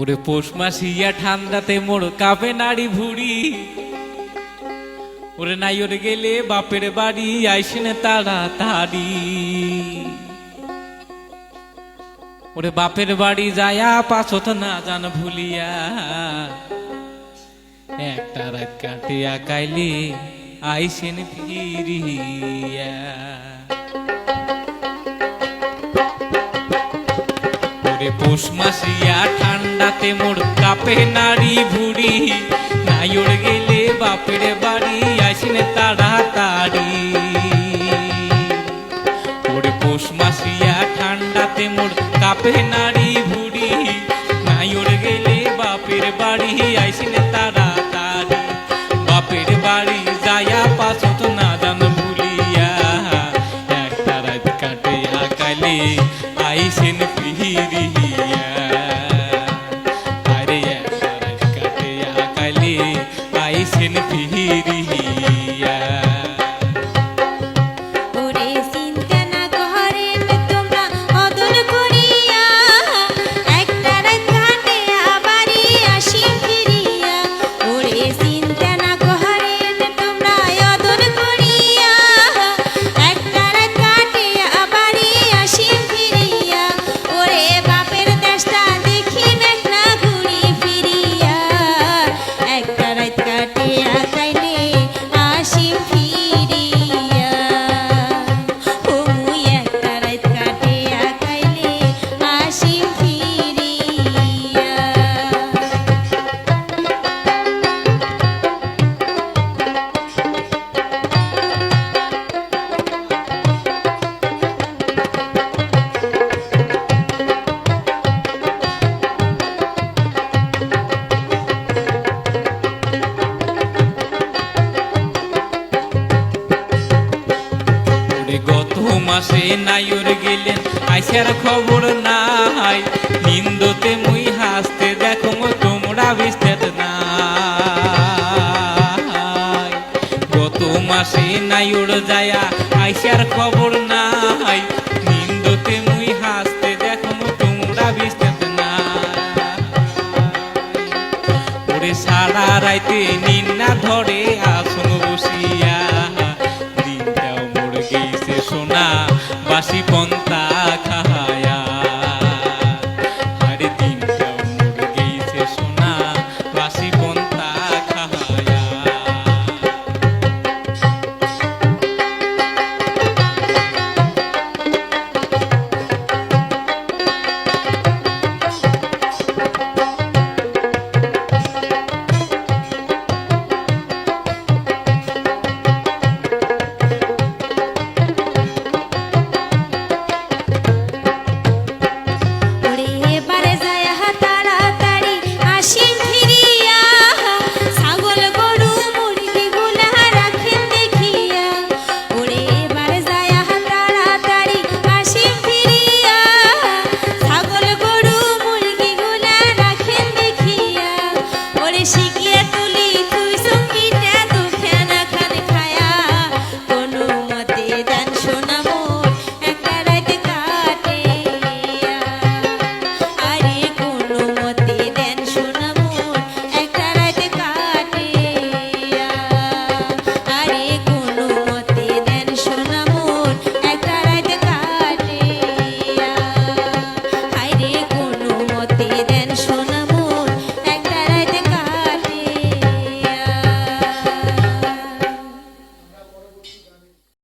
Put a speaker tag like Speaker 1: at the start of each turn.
Speaker 1: ওরে পৌষ মাসিয়া ঠান্ডাতে মোর কাঁপে নাড়ি ভুড়ি, ওরে নাই ওরে গেলে বাপের বাড়ি আইসেন তাড়াতাড়ি। ওরে বাপের বাড়ি যায়া পাছত না জান ভুলিয়া, একটা রাত কাটিয়া কাইলে আইসেন ফিরিয়া। ওরে পৌষ মাসিয়া ঠান্ডাতে মোর কাঁপে নাড়ি ভুড়ি, নাই ওরে গেলে বাপের বাড়ি আইসেন তাড়াতাড়ি। ওরে পৌষ মাসিয়া ঠান্ডাতে মোর কাঁপে নাড়ি ভুড়ি, নাই ওরে গেলে বাপের বাড়ি আইসেন তাড়াতাড়ি। বাপের বাড়ি যায়া পাছত না জান ভুলিয়া, একটা রাত কাটিয়া কাইলে আইসেন ফিরিয়া। আরে একটা রাত কাটিয়া কাইলে আইসেন ফিরিয়া। গত মাসে নাইর গেলেন আইসার খবর নাই, নিন্দতে মুই হাসতে দেখো তোমরা বিস্তেত নাই। গত মাসে নাইর যায়া আইসার খবর নাই, নিন্দতে মুই হাসতে দেখো তোমরা বিস্তেত নাই। ওরে সারা রাইতে নিন্না ধরে আসন বসিয়া, সোনা বাসি পন্তা খায়া। আরে দিনটাও মোর গেছে সোনা বাসি পন্তা খায়া।
Speaker 2: দেন